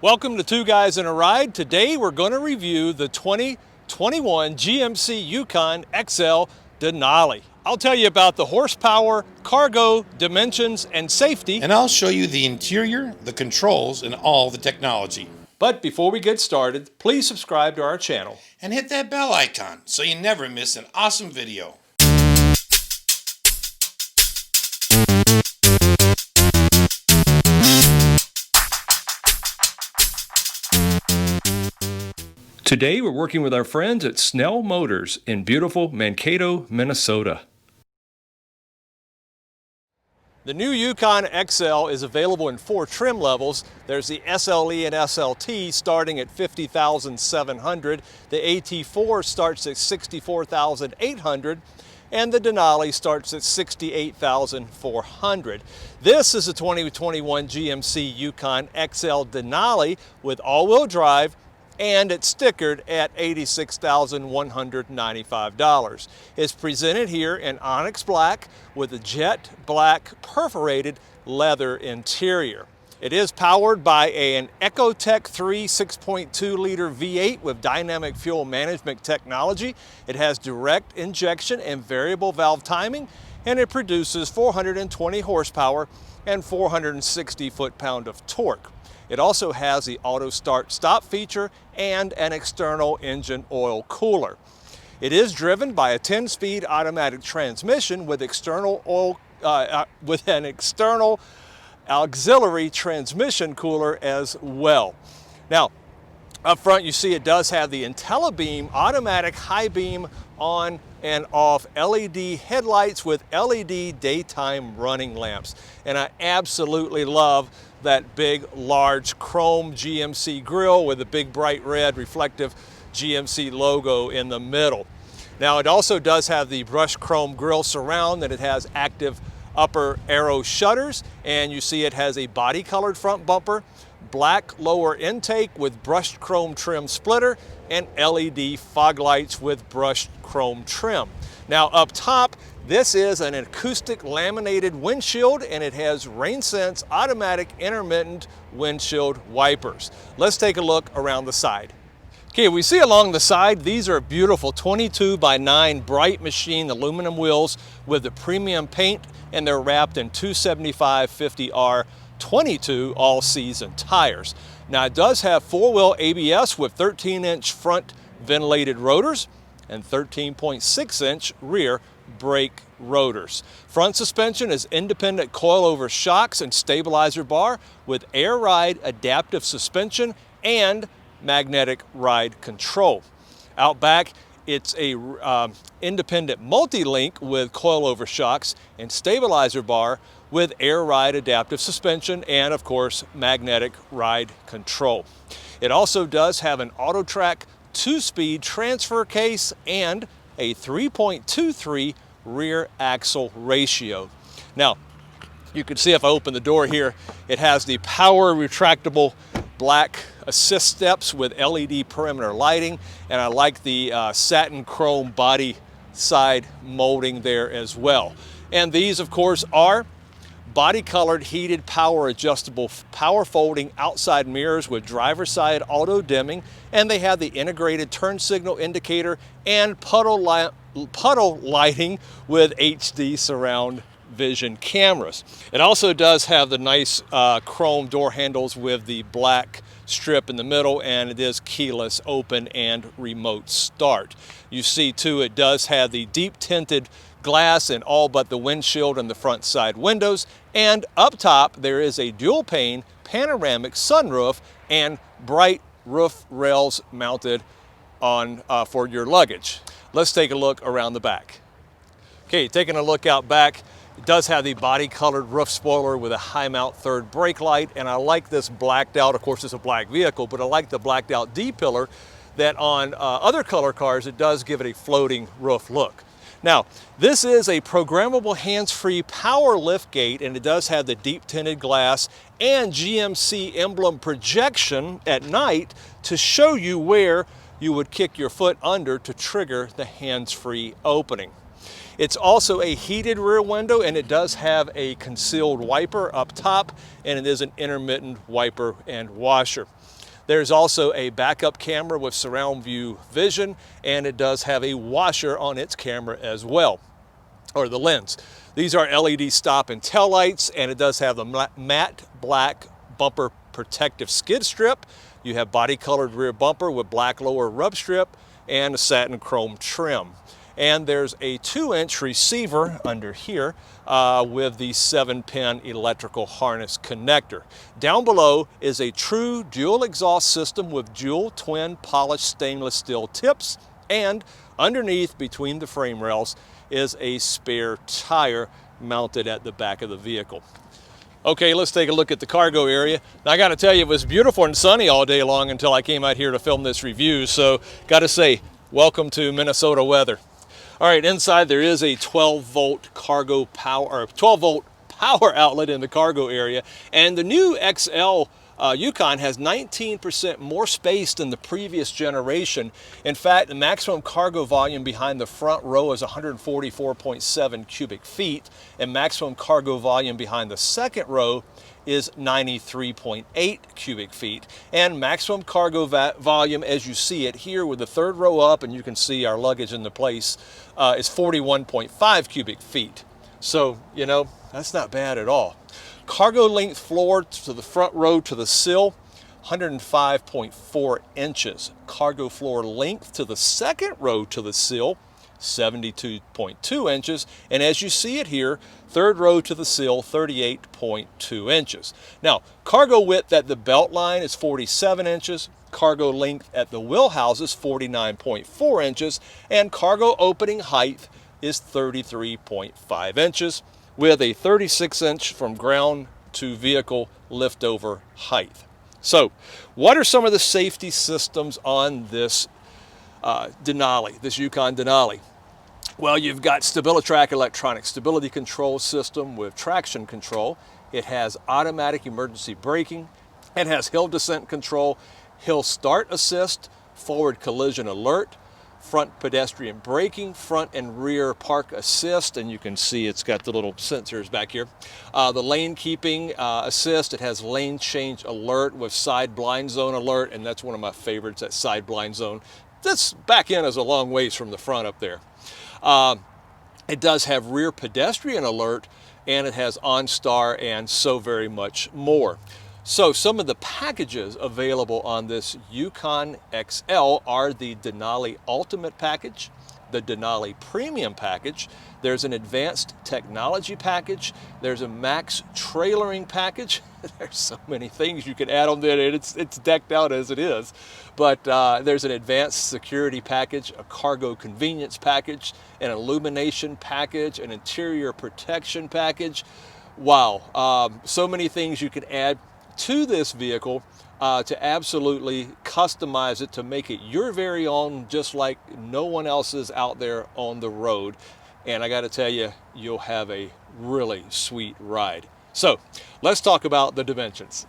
Welcome to Two Guys in a Ride. Today we're going to review the 2021 GMC Yukon XL Denali. I'll tell you about the horsepower, cargo, dimensions, and safety. And I'll show you the interior, the controls, and all the technology. But before we get started, please subscribe to our channel. And hit that bell icon so you never miss an awesome video. Today we're working with our friends at Snell Motors in beautiful Mankato, Minnesota. The new Yukon XL is available in 4 trim levels. There's the SLE and SLT starting at $50,700. The AT4 starts at $64,800. And the Denali starts at $68,400. This is a 2021 GMC Yukon XL Denali with all-wheel drive, and it's stickered at $86,195. It's presented here in Onyx Black with a Jet-Black Perforated leather interior. It is powered by an Ecotec 3 6.2-liter V8 with dynamic fuel management technology. It has direct injection and variable valve timing, and it produces 420 horsepower and 460 foot-pound of torque. It also has the auto start-stop feature and an external engine oil cooler. It is driven by a 10-speed automatic transmission with an external auxiliary transmission cooler as well. Now, up front you see it does have the IntelliBeam automatic high beam on and off LED headlights with LED daytime running lamps. And I absolutely love that big, large chrome GMC grille with a big bright red reflective GMC logo in the middle. Now it also does have the brushed chrome grille surround, and it has active upper arrow shutters, and you see it has a body colored front bumper, black lower intake with brushed chrome trim splitter, and LED fog lights with brushed chrome trim. Now up top, this is an acoustic laminated windshield, and it has RainSense automatic intermittent windshield wipers. Let's take a look around the side. Okay, we see along the side, these are beautiful 22x9 bright machine aluminum wheels with the premium paint, and they're wrapped in 275/50R 22 all-season tires. Now it does have 4-wheel ABS with 13-inch front ventilated rotors and 13.6-inch rear brake rotors. Front suspension is independent coilover shocks and stabilizer bar with air ride adaptive suspension and magnetic ride control. Out back, it's a independent multi-link with coilover shocks and stabilizer bar with air ride adaptive suspension and, of course, magnetic ride control. It also does have an AutoTrack 2-speed transfer case and a 3.23 rear axle ratio. Now, you can see if I open the door here, it has the power retractable black assist steps with LED perimeter lighting, and I like the satin chrome body side molding there as well. And these, of course, are body colored heated power adjustable power folding outside mirrors with driver side auto dimming, and they have the integrated turn signal indicator and puddle lighting with HD surround vision cameras. It also does have the nice chrome door handles with the black strip in the middle, and it is keyless open and remote start. You see too, it does have the deep tinted glass in all but the windshield and the front side windows, and up top there is a dual pane panoramic sunroof and bright roof rails mounted on for your luggage. Let's take a look around the back. Okay, taking a look out back, it does have the body colored roof spoiler with a high mount third brake light, and I like this blacked out, of course it's a black vehicle, but I like the blacked out D-pillar that on other color cars it does give it a floating roof look. Now, this is a programmable hands-free power lift gate, and it does have the deep tinted glass and GMC emblem projection at night to show you where you would kick your foot under to trigger the hands-free opening. It's also a heated rear window, and it does have a concealed wiper up top, and it is an intermittent wiper and washer. There's also a backup camera with surround view vision, and it does have a washer on its camera as well, or the lens. These are LED stop and tail lights, and it does have the matte black bumper protective skid strip. You have body colored rear bumper with black lower rub strip and a satin chrome trim. And there's a 2-inch receiver under here with the 7-pin electrical harness connector. Down below is a true dual exhaust system with dual twin polished stainless steel tips, and underneath between the frame rails is a spare tire mounted at the back of the vehicle. Okay, let's take a look at the cargo area. Now, I got to tell you, it was beautiful and sunny all day long until I came out here to film this review, so got to say, welcome to Minnesota weather. All right, inside there is a 12-volt cargo power, or 12-volt power outlet in the cargo area, and the new XL Yukon has 19% more space than the previous generation. In fact, the maximum cargo volume behind the front row is 144.7 cubic feet, and maximum cargo volume behind the second row is 93.8 cubic feet. And maximum cargo volume, as you see it here with the third row up, and you can see our luggage in the place, is 41.5 cubic feet. So, you know, that's not bad at all. Cargo length floor to the front row to the sill, 105.4 inches. Cargo floor length to the second row to the sill, 72.2 inches. And as you see it here, third row to the sill, 38.2 inches. Now, cargo width at the belt line is 47 inches. Cargo length at the wheel houses, 49.4 inches. And cargo opening height is 33.5 inches. With a 36-inch from ground to vehicle liftover height. So, what are some of the safety systems on this Denali, this Yukon Denali? Well, you've got StabiliTrak electronic stability control system with traction control. It has automatic emergency braking. It has hill descent control, hill start assist, forward collision alert, front pedestrian braking, front and rear park assist, and you can see it's got the little sensors back here. The lane keeping assist, it has lane change alert with side blind zone alert, and that's one of my favorites, that side blind zone. This back end is a long ways from the front up there. It does have rear pedestrian alert, and it has OnStar and so very much more. So some of the packages available on this Yukon XL are the Denali Ultimate package, the Denali Premium package, there's an Advanced Technology package, there's a Max Trailering package. There's so many things you can add on there, and it's decked out as it is. But there's an Advanced Security package, a Cargo Convenience package, an Illumination package, an Interior Protection package. Wow, so many things you can add to this vehicle to absolutely customize it to make it your very own, just like no one else is out there on the road. And I got to tell you, you'll have a really sweet ride. So let's talk about the dimensions.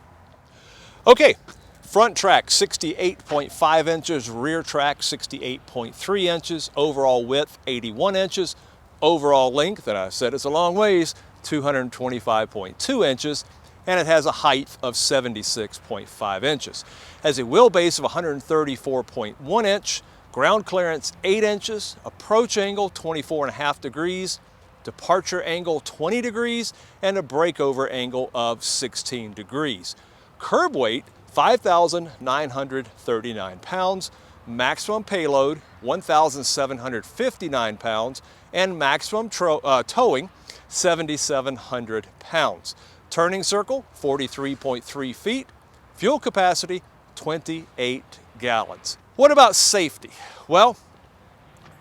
Okay, front track 68.5 inches, rear track 68.3 inches, overall width 81 inches, overall length, and I said it's a long ways, 225.2 inches, and it has a height of 76.5 inches. Has a wheelbase of 134.1 inch, ground clearance 8 inches, approach angle 24.5 degrees, departure angle 20 degrees, and a breakover angle of 16 degrees. Curb weight 5,939 pounds, maximum payload 1,759 pounds, and maximum towing 7,700 pounds. Turning circle, 43.3 feet. Fuel capacity, 28 gallons. What about safety? Well,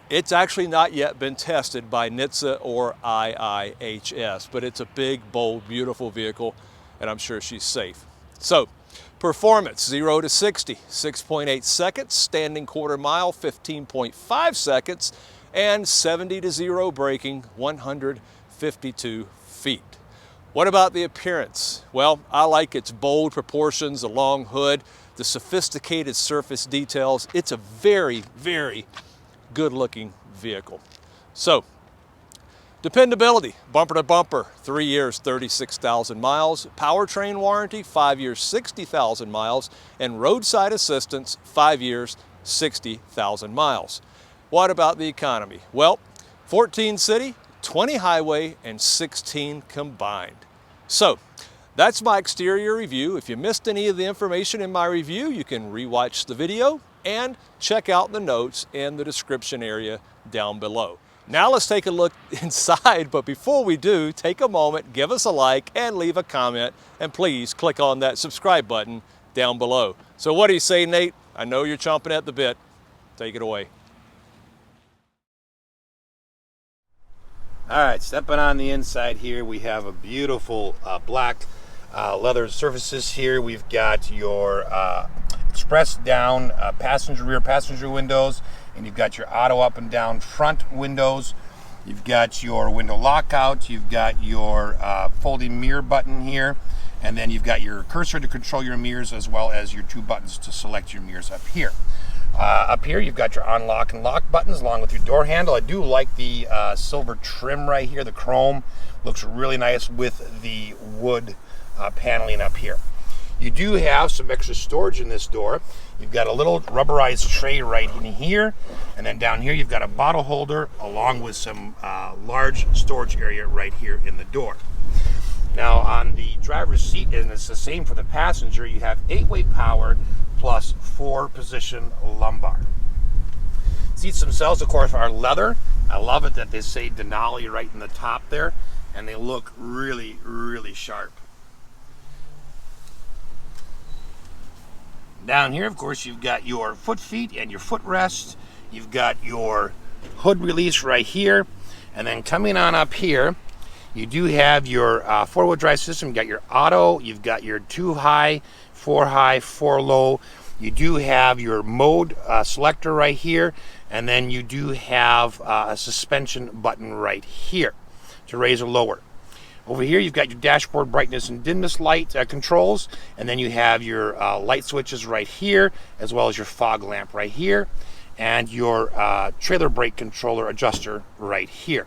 it's actually not yet been tested by NHTSA or IIHS, but it's a big, bold, beautiful vehicle, and I'm sure she's safe. So, performance, 0 to 60, 6.8 seconds, standing quarter mile, 15.5 seconds, and 70 to 0 braking, 152 feet. What about the appearance? Well, I like its bold proportions, the long hood, the sophisticated surface details. It's a very, very good looking vehicle. So Dependability, bumper to bumper, 3 years, 36,000 miles. Powertrain warranty, 5 years, 60,000 miles. And roadside assistance, 5 years, 60,000 miles. What about the economy? Well, 14 city, 20 highway, and 16 combined. So, that's my exterior review. If you missed any of the information in my review, you can rewatch the video and check out the notes in the description area down below. Now let's take a look inside, but before we do, take a moment, give us a like, and leave a comment, and please click on that subscribe button down below. So what do you say, Nate? I know you're chomping at the bit. Take it away. All right, stepping on the inside here, we have a beautiful black leather surfaces here. We've got your express down rear passenger windows, and you've got your auto up and down front windows. You've got your window lockout. You've got your folding mirror button here, and then you've got your cursor to control your mirrors, as well as your 2 buttons to select your mirrors up here. Up here, you've got your unlock and lock buttons along with your door handle. I do like the silver trim right here. The chrome looks really nice with the wood paneling up here. You do have some extra storage in this door. You've got a little rubberized tray right in here, and then down here you've got a bottle holder along with some large storage area right here in the door. Now on the driver's seat, and it's the same for the passenger, you have 8-way power plus 4-position lumbar. Seats themselves, of course, are leather. I love it that they say Denali right in the top there, and they look really, really sharp. Down here, of course, you've got your foot feet and your footrest. You've got your hood release right here. And then coming on up here, you do have your 4-wheel drive system. You've got your auto. You've got your 2 high, 4 high, 4 low. You do have your mode selector right here. And then you do have a suspension button right here to raise or lower. Over here, you've got your dashboard brightness and dimness light controls, and then you have your light switches right here, as well as your fog lamp right here, and your trailer brake controller adjuster right here.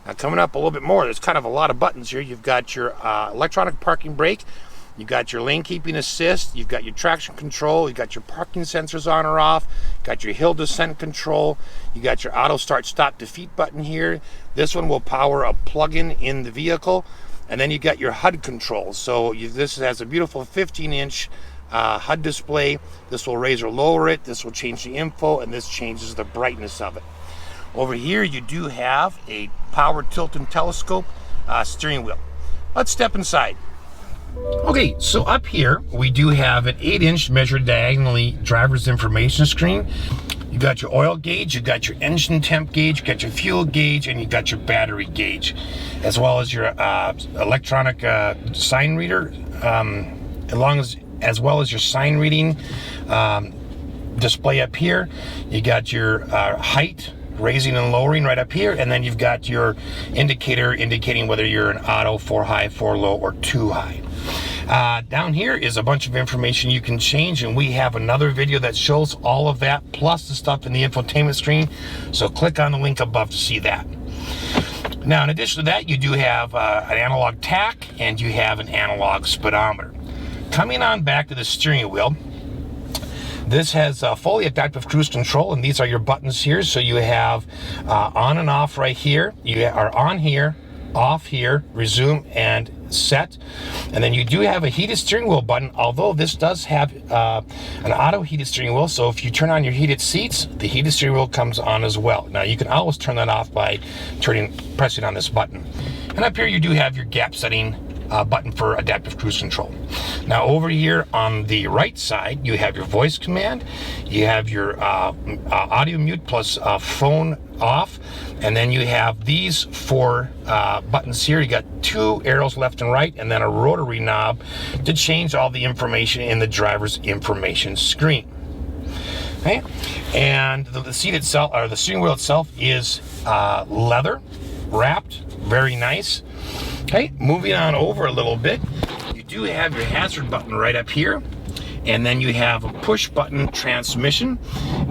Now, coming up a little bit more, there's kind of a lot of buttons here. You've got your electronic parking brake, you've got your lane keeping assist, you've got your traction control, you've got your parking sensors on or off, got your hill descent control, you got your auto start stop defeat button here. This one will power a plug-in in the vehicle, and then you got your HUD controls. So this has a beautiful 15-inch HUD display. This will raise or lower it, this will change the info, and this changes the brightness of it. Over here you do have a power tilt and telescope steering wheel. Let's step inside. Okay, so up here we do have an 8-inch measured diagonally driver's information screen. You got your oil gauge, you got your engine temp gauge, you got your fuel gauge, and you got your battery gauge, as well as your electronic sign reader, as well as your sign reading display up here. You got your height, raising and lowering right up here, and then you've got your indicator indicating whether you're an auto, 4 high, 4 low, or 2 high. Down here is a bunch of information you can change, and we have another video that shows all of that, plus the stuff in the infotainment screen, so click on the link above to see that. Now, in addition to that, you do have an analog tach, and you have an analog speedometer. Coming on back to the steering wheel, this has fully adaptive cruise control, and these are your buttons here. So you have on and off right here. You are on here, off here, resume, and set. And then you do have a heated steering wheel button, although this does have an auto heated steering wheel. So if you turn on your heated seats, the heated steering wheel comes on as well. Now you can always turn that off by pressing on this button. And up here you do have your gap setting button for adaptive cruise control. Now over here on the right side, you have your voice command, you have your audio mute plus phone off, and then you have these 4 buttons here. You got 2 arrows left and right, and then a rotary knob to change all the information in the driver's information screen. Okay, and the seat itself, or the steering wheel itself, is leather wrapped, very nice. Okay, moving on over a little bit, you do have your hazard button right up here, and then you have a push button transmission,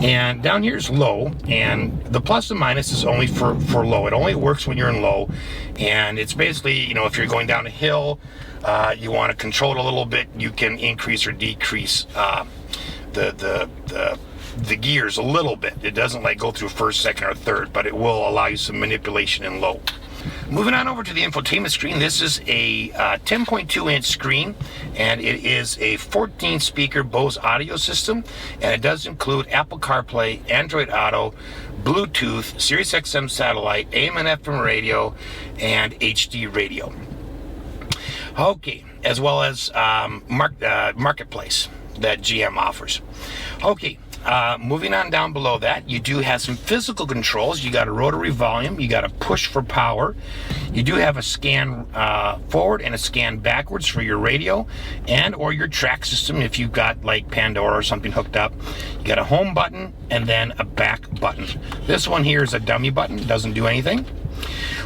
and down here is low, and the plus and minus is only for low. It only works when you're in low, and it's basically, you know, if you're going down a hill, you want to control it a little bit, you can increase or decrease the gears a little bit. It doesn't like go through first, second, or third, but it will allow you some manipulation in low. Moving on over to the infotainment screen, this is a 10.2 inch screen, and it is a 14 speaker Bose audio system, and it does include Apple CarPlay, Android Auto, Bluetooth, Sirius XM satellite, AM and FM radio, and HD radio. Okay, as well as Marketplace that GM offers. Okay, moving on down below that, you do have some physical controls. You got a rotary volume, you got a push for power, you do have a scan forward and a scan backwards for your radio and or your track system if you've got like Pandora or something hooked up. You got a home button and then a back button. This one here is a dummy button, doesn't do anything.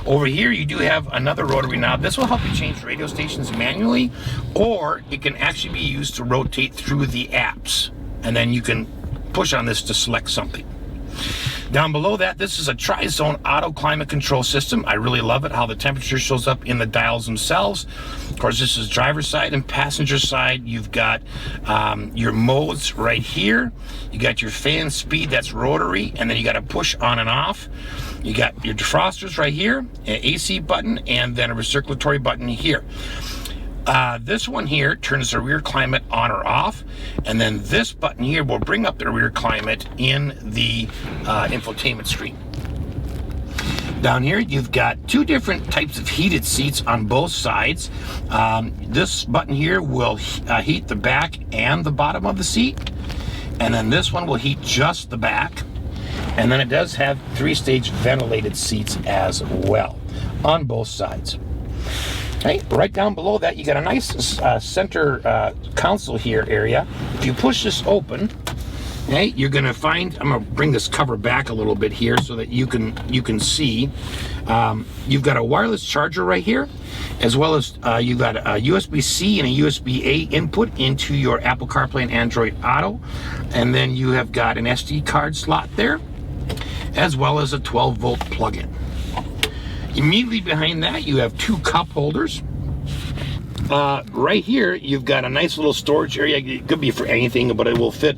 Over here you do have another rotary knob. This will help you change radio stations manually, or it can actually be used to rotate through the apps, and then you can push on this to select something. Down below that, this is a tri-zone auto climate control system. I really love it, how the temperature shows up in the dials themselves. Of course, this is driver's side and passenger side. You've got your modes right here. You got your fan speed, that's rotary, and then you got a push on and off. You got your defrosters right here, an AC button, and then a recirculatory button here. This one here turns the rear climate on or off, and then this button here will bring up the rear climate in the infotainment screen. Down here you've got two different types of heated seats on both sides. This button here will heat the back and the bottom of the seat, and then this one will heat just the back. And then it does have 3-stage ventilated seats as well on both sides. Okay, right down below that, you got a nice center console here area. If you push this open, okay, you're gonna find, I'm gonna bring this cover back a little bit here so that you can see. You've got a wireless charger right here, as well as you've got a USB-C and a USB-A input into your Apple CarPlay and Android Auto. And then you have got an SD card slot there, as well as a 12-volt plug-in. Immediately behind that, you have two cup holders. Right here, you've got a nice little storage area. It could be for anything, but it will fit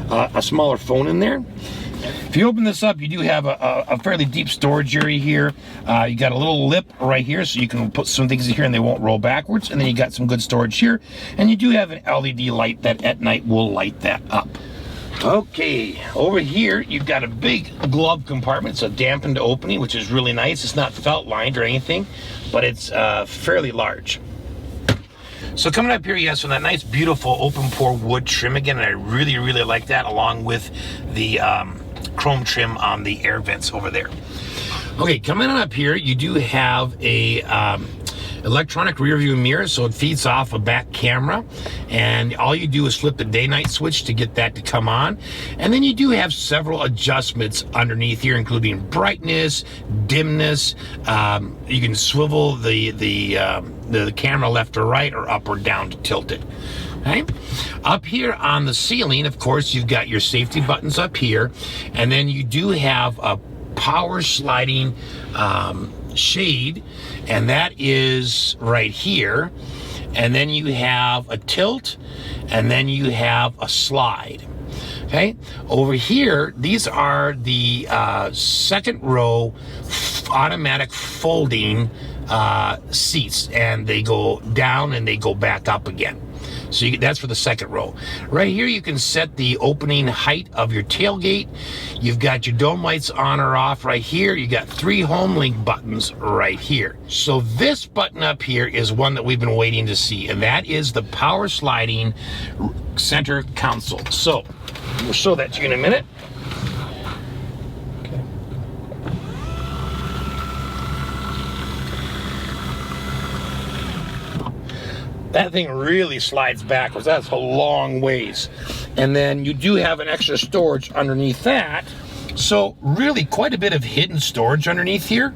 a smaller phone in there. If you open this up, you do have a fairly deep storage area here. You got a little lip right here, so you can put some things in here and they won't roll backwards. And then you got some good storage here. And you do have an LED light that at night will light that up. Okay, over here you've got a big glove compartment. It's a dampened opening, which is really nice. It's not felt lined or anything, but it's fairly large. So coming up here, you have some of that nice, beautiful open pore wood trim again, and I really, really like that, along with the chrome trim on the air vents over there. Okay, coming on up here, you do have a electronic rear view mirror, so it feeds off a back camera, and all you do is flip the day-night switch to get that to come on. And then you do have several adjustments underneath here, including brightness, dimness. You can swivel the camera left or right, or up or down to tilt it. Okay. Up here on the ceiling, of course, you've got your safety buttons up here, and then you do have a power sliding shade, and that is right here. And then you have a tilt, and then you have a slide. Okay, over here, these are the second row automatic folding seats, and they go down and they go back up again. So that's for the second row. Right here, you can set the opening height of your tailgate. You've got your dome lights on or off right here. You got 3 home link buttons right here. So this button up here is one that we've been waiting to see, and that is the power sliding center console. So we'll show that to you in a minute. That thing really slides backwards. That's a long ways. And then you do have an extra storage underneath that. So really quite a bit of hidden storage underneath here.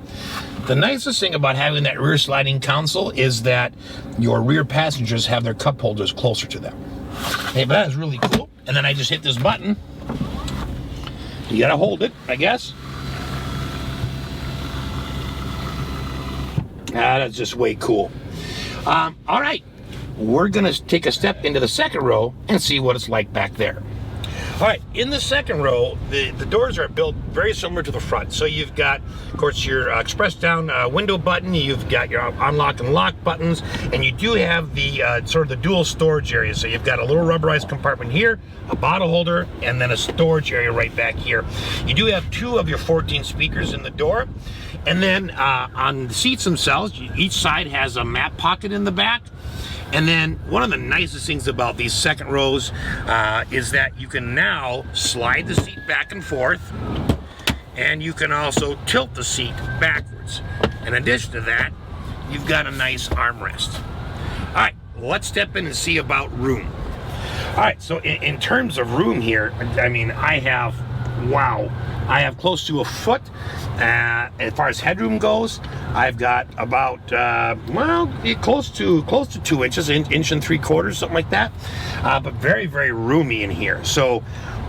The nicest thing about having that rear sliding console is that your rear passengers have their cup holders closer to them. Hey, but that is really cool. And then I just hit this button. You gotta hold it, I guess. That's just way cool. All right, we're gonna take a step into the second row and see what it's like back there. All right, in the second row, the doors are built very similar to the front. So you've got, of course, your express down window button, you've got your unlock and lock buttons, and you do have the sort of the dual storage area. So you've got a little rubberized compartment here, a bottle holder, and then a storage area right back here. You do have 2 of your 14 speakers in the door. And then on the seats themselves, each side has a map pocket in the back. And then one of the nicest things about these second rows is that you can now slide the seat back and forth, and you can also tilt the seat backwards. In addition to that, you've got a nice armrest. All right, let's step in and see about room. All right, so in terms of room here, I mean, I have close to a foot. As far as headroom goes, I've got about close to 2 inches, inch and 3/4, something like that. But very, very roomy in here. So,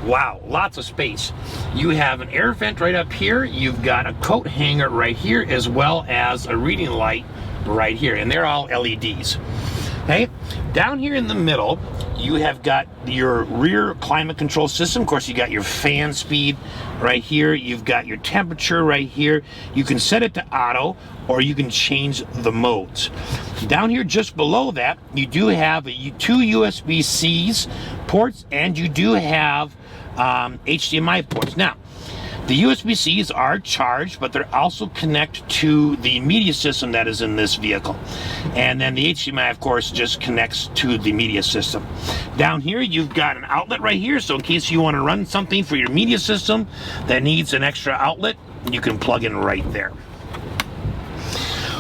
wow, lots of space. You have an air vent right up here. You've got a coat hanger right here, as well as a reading light right here, and they're all LEDs. Okay, down here in the middle, you have got your rear climate control system. Of course, you got your fan speed right here. You've got your temperature right here. You can set it to auto, or you can change the modes. Down here, just below that, you do have 2 USB-C's ports, and you do have HDMI ports. Now, the USB-Cs are charged, but they're also connect to the media system that is in this vehicle. And then the HDMI, of course, just connects to the media system. Down here, you've got an outlet right here, so in case you want to run something for your media system that needs an extra outlet, you can plug in right there.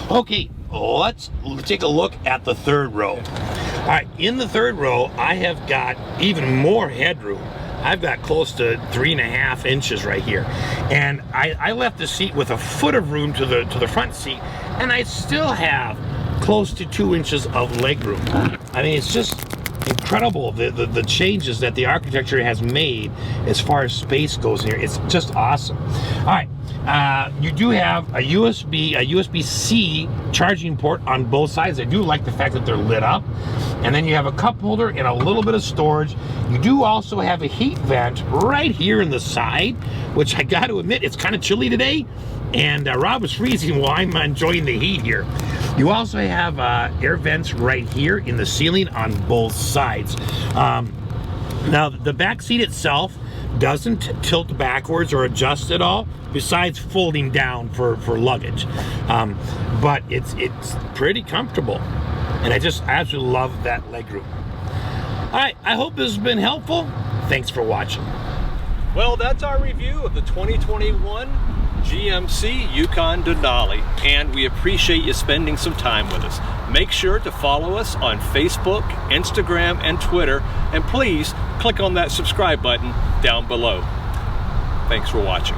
Okay, let's take a look at the third row. All right, in the third row, I have got even more headroom. I've got close to 3.5 inches right here, and I left the seat with a foot of room to the front seat, and I still have close to 2 inches of leg room. I mean, it's just incredible the changes that the architecture has made as far as space goes here. It's just awesome. All right, you do have a USB-C charging port on both sides. I do like the fact that they're lit up. And then you have a cup holder and a little bit of storage. You do also have a heat vent right here in the side, which I got to admit, it's kind of chilly today. And Rob was freezing while I'm enjoying the heat here. You also have air vents right here in the ceiling on both sides. Now, the back seat itself doesn't tilt backwards or adjust at all, besides folding down for luggage. But it's pretty comfortable. And I just absolutely love that legroom. All right, I hope this has been helpful. Thanks for watching. Well, that's our review of the 2021 GMC Yukon Denali, and we appreciate you spending some time with us. Make sure to follow us on Facebook, Instagram, and Twitter, and please click on that subscribe button down below. Thanks for watching.